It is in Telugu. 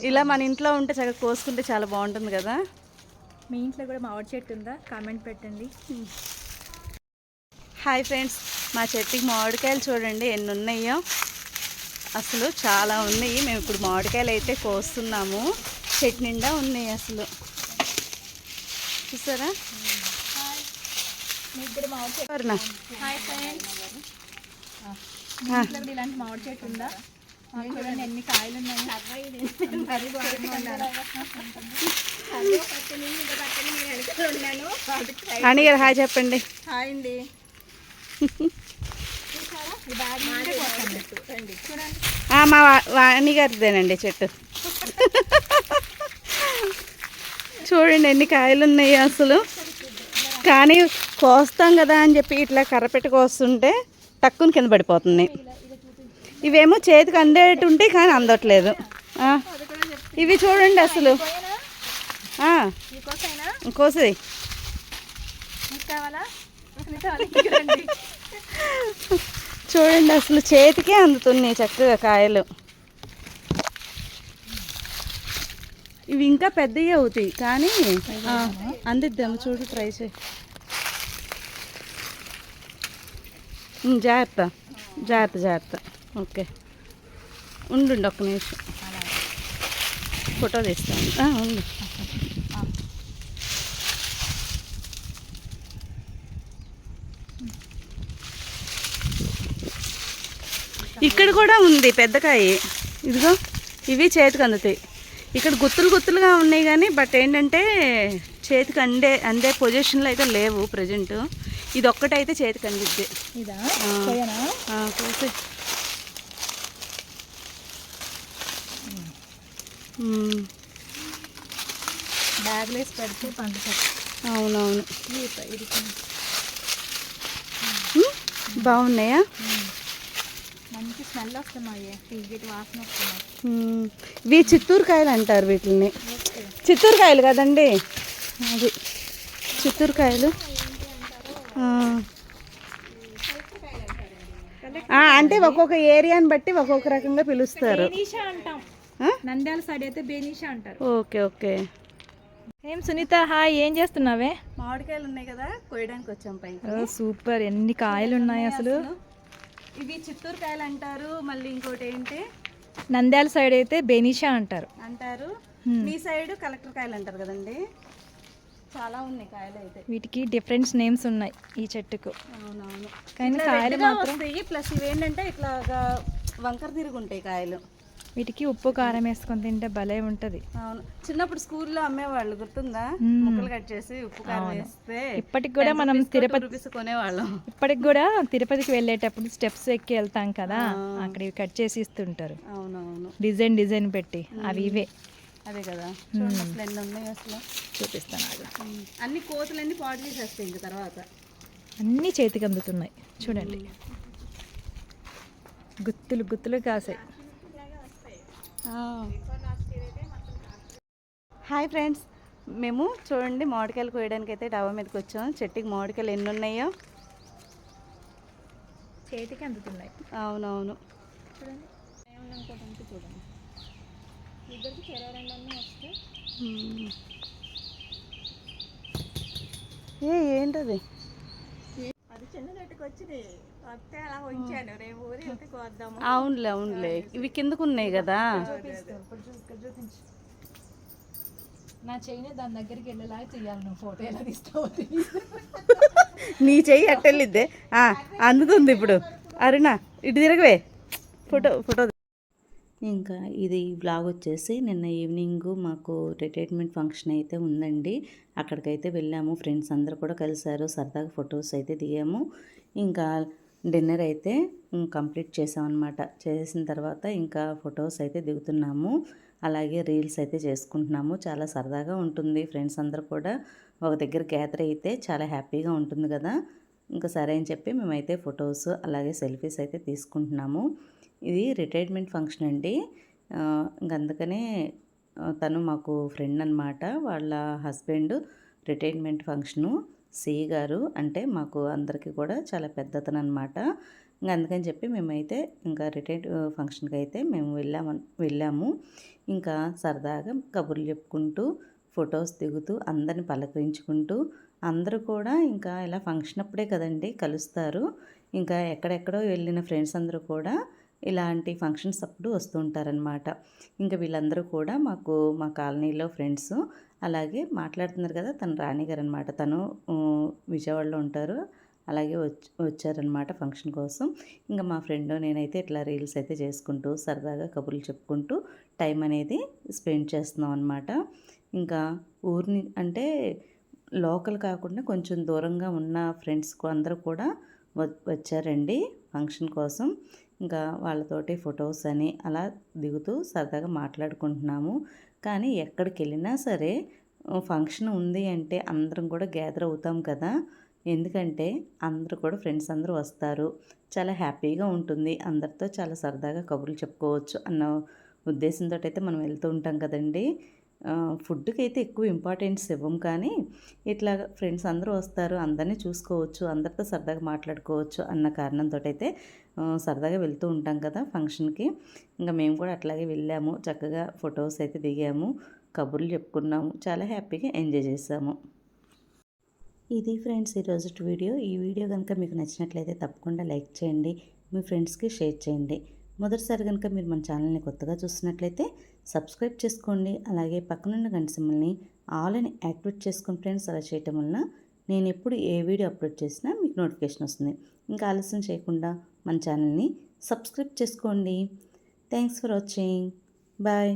ఇలా మన ఇంట్లో ఉంటే చక్కగా కోసుకుంటే చాలా బాగుంటుంది కదా. మీ ఇంట్లో కూడా మామిడి చెట్టు ఉందా? కామెంట్ పెట్టండి. హాయ్ ఫ్రెండ్స్, మా చెట్టుకి మామిడికాయలు చూడండి ఎన్ని ఉన్నాయో. అసలు చాలా ఉన్నాయి. మేము ఇప్పుడు మామిడికాయలు అయితే కోస్తున్నాము. చెట్టు నిండా ఉన్నాయి అసలు, చూసారా? ఇలాంటి మామిడి చెట్టు ఉందా? చూడండి ఎన్ని కాయలు ఉన్నాయి. అని గారు హాయ్ చెప్పండి. హాయ్ అండి. మా వాణి గారిదేనండి చెట్టు. చూడండి ఎన్ని కాయలు ఉన్నాయి అసలు. కానీ కోస్తాం కదా అని చెప్పి ఇట్లా కర్రపెట్టి కోస్తుంటే టక్కుని కింద పడిపోతుంది. ఇవేమో చేతికి అందేటుంటే కానీ అందట్లేదు. ఇవి చూడండి అసలు కోసి చూడండి అసలు చేతికే అందుతున్నాయి చక్కగా కాయలు. ఇవి ఇంకా పెద్దవి అవుతాయి కానీ అందిద్దాము. చూడు ట్రై చేయి. జాగ్రత్త జాగ్రత్త జాగ్రత్త. ఓకే ఉండు ఒక్క నిమిషం ఫోటో తీస్తాను. ఉండు. ఇక్కడ కూడా ఉంది పెద్దకాయ. ఇదిగో ఇవి చేతికి అందుతాయి. ఇక్కడ గుత్తులు గుత్తులుగా ఉన్నాయి కానీ బట్ ఏంటంటే చేతికి అందే పొజిషన్లో అయితే లేవు ప్రజెంట్. ఇది ఒక్కటైతే చేతికి అందిద్ది. బ్యాగ్లో వేసి పెడితే పండుతుంది. అవునవును బాగున్నాయా? మంచి స్మెల్ వస్తున్నాయి, తీగటి వాసన వస్తున్నాయి. ఇవి చిత్తూరు కాయలు అంటారు వీటిని. చిత్తూరు కాయలు కదండి, అది చిత్తూరు కాయలు. అంటే ఒక్కొక్క ఏరియాని బట్టి ఒక్కొక్క రకంగా పిలుస్తారు. నంద్యాల సైడ్ అయితే బేనీషా అంటారు. Okay okay. ఏం సునీత హాయ్, ఏం చేస్తున్నావే? మామిడికాయలు ఉన్నాయి కదా, కోయడానికి వచ్చాం పైకి. సూపర్, ఎన్ని కాయలు ఉన్నాయి అసలు. ఇవి చిత్తూరు కాయలు అంటారు. మళ్ళీ ఇంకోటి ఏంటి నంద్యాల సైడ్ అయితే బేనీషా అంటారు. మీ సైడ్ కలెక్టర్ కాయలు అంటారు కదండి. చాలా ఉన్నాయి కాయలు అయితే. వీటికి డిఫరెంట్ నేమ్స్ ఉన్నాయి ఈ చెట్టుకు. అవునవును, కానీ కాయలు మాత్రం ప్లస్ ఇవేంటంటే ఇట్లాగా వంకర తిరిగి ఉంటాయి కాయలు. వీటికి ఉప్పు కారం వేసుకొని తింటే భలే ఉంటది. అవును, చిన్నప్పుడు స్కూల్లో అమ్మేవాళ్ళు, గుర్తుందా? ముక్కలు కట్ చేసి ఉప్పు కారం వేస్తే. ఇప్పటికి కూడా మనం తిరుపతి కొనేవాళ్ళం. ఇప్పటికి కూడా తిరుపతికి వెళ్ళేటప్పుడు స్టెప్స్ ఎక్కి వెళ్తాం కదా, అక్కడ ఇవి కట్ చేసి ఇస్తుంటారు. అవునవును, డిజైన్ డిజైన్ పెట్టి. అవి ఇవే అదే కదా. అసలు ఎన్ని ఉన్నాయి అసలు, చూపిస్తాను. అన్ని కోతులన్నీ పాటు చేసేస్తాయి ఇంక తర్వాత. అన్నీ చేతికి అందుతున్నాయి చూడండి, గుత్తులు గుత్తులు కాసాయి. హాయ్ ఫ్రెండ్స్, మేము చూడండి మామిడికాయలు కోయడానికి అయితే డాబా మీదకి వచ్చాం. చెట్టుకి మామిడికాయలు ఎన్ని ఉన్నాయో చేతికి అందుతున్నాయి. అవునవును, ఏంటది? అవునులే అవునులే, ఇవి కిందకు ఉన్నాయి కదా. నా చెయ్యి దాని దగ్గరికి వెళ్ళేలాగా చెయ్యాలి. నువ్వు ఫోటో ఎలా తీస్తావు? నీ చెయ్యి అట్టెళ్ళిద్దే అందుతుంది ఇప్పుడు. అరుణ ఇటు తిరగవే, ఫోటో ఫోటో. ఇంకా ఇది బ్లాగ్ వచ్చేసి నిన్న ఈవినింగ్ మాకు రిటైర్మెంట్ ఫంక్షన్ అయితే ఉందండి. అక్కడికైతే వెళ్ళాము. ఫ్రెండ్స్ అందరూ కూడా కలిసారు, సరదాగా ఫొటోస్ అయితే దిగాము. ఇంకా డిన్నర్ అయితే కంప్లీట్ చేసామన్నమాట. చేసిన తర్వాత ఇంకా ఫొటోస్ అయితే దిగుతున్నాము, అలాగే రీల్స్ అయితే చేసుకుంటున్నాము. చాలా సరదాగా ఉంటుంది. ఫ్రెండ్స్ అందరూ కూడా ఒక దగ్గర గ్యాదర్ అయితే చాలా హ్యాపీగా ఉంటుంది కదా. ఇంకా సరే అని చెప్పి మేమైతే ఫొటోస్ అలాగే సెల్ఫీస్ అయితే తీసుకుంటున్నాము. ఇది రిటైర్మెంట్ ఫంక్షన్ అండి. ఇంక అందుకనే తను మాకు ఫ్రెండ్ అనమాట. వాళ్ళ హస్బెండ్ రిటైర్మెంట్ ఫంక్షను సి గారు అంటే మాకు అందరికీ కూడా చాలా పెద్దతను అనమాట. ఇంకా అందుకని చెప్పి మేమైతే ఇంకా రిటైర్డ్ ఫంక్షన్కి అయితే మేము వెళ్ళాము. ఇంకా సరదాగా కబుర్లు చెప్పుకుంటూ ఫొటోస్ దిగుతూ అందరిని పలకరించుకుంటూ అందరూ కూడా ఇంకా ఇలా ఫంక్షన్ అప్పుడే కదండి కలుస్తారు. ఇంకా ఎక్కడెక్కడో వెళ్ళిన ఫ్రెండ్స్ అందరూ కూడా ఇలాంటి ఫంక్షన్స్ అప్పుడు వస్తూ ఉంటారనమాట. ఇంకా వీళ్ళందరూ కూడా మా కాలనీలో ఫ్రెండ్స్. అలాగే మాట్లాడుతున్నారు కదా, తను రాణి గారు అనమాట. తను విజయవాడలో ఉంటారు. అలాగే వచ్చారనమాట ఫంక్షన్ కోసం. ఇంకా మా ఫ్రెండ్ నేనైతే ఇట్లా రీల్స్ అయితే చేసుకుంటూ సరదాగా కబుర్లు చెప్పుకుంటూ టైం అనేది స్పెండ్ చేస్తున్నాం అనమాట. ఇంకా ఊరిని అంటే లోకల్ కాకుండా కొంచెం దూరంగా ఉన్న ఫ్రెండ్స్ అందరూ కూడా వచ్చారండి ఫంక్షన్ కోసం. ఇంకా వాళ్ళతోటి ఫొటోస్ అని అలా దిగుతూ సరదాగా మాట్లాడుకుంటున్నాము. కానీ ఎక్కడికి వెళ్ళినా సరే ఫంక్షన్ ఉంది అంటే అందరం కూడా గ్యాదర్ అవుతాం కదా. ఎందుకంటే అందరూ కూడా ఫ్రెండ్స్ అందరూ వస్తారు. చాలా హ్యాపీగా ఉంటుంది. అందరితో చాలా సరదాగా కబుర్లు చెప్పుకోవచ్చు అన్న ఉద్దేశంతో అయితే మనం వెళ్తూ ఉంటాం కదండి. ఫుడ్కి అయితే ఎక్కువ ఇంపార్టెన్స్ ఇవ్వం, కానీ ఇట్లా ఫ్రెండ్స్ అందరూ వస్తారు, అందరినీ చూసుకోవచ్చు, అందరితో సరదాగా మాట్లాడుకోవచ్చు అన్న కారణంతో అయితే సరదాగా వెళ్తూ ఉంటాం కదా ఫంక్షన్కి. ఇంకా మేము కూడా అట్లాగే వెళ్ళాము. చక్కగా ఫొటోస్ అయితే దిగాము, కబుర్లు చెప్పుకున్నాము, చాలా హ్యాపీగా ఎంజాయ్ చేసాము. ఇది ఫ్రెండ్స్ ఈరోజు వీడియో. ఈ వీడియో కనుక మీకు నచ్చినట్లయితే తప్పకుండా లైక్ చేయండి, మీ ఫ్రెండ్స్కి షేర్ చేయండి. మొదటిసారి కనుక మీరు మన ఛానల్ని కొత్తగా చూస్తున్నట్లయితే సబ్స్క్రైబ్ చేసుకోండి. అలాగే పక్కనున్న గంట సింబల్ని ఆల్ అని యాక్టివేట్ చేసుకోండి ఫ్రెండ్స్. అలా చేయటం వలన నేను ఎప్పుడు ఏ వీడియో అప్లోడ్ చేసినా మీకు నోటిఫికేషన్ వస్తుంది. ఇంకా ఆలస్యం చేయకుండా మన ఛానల్ని సబ్స్క్రైబ్ చేసుకోండి. Thanks for watching. బాయ్.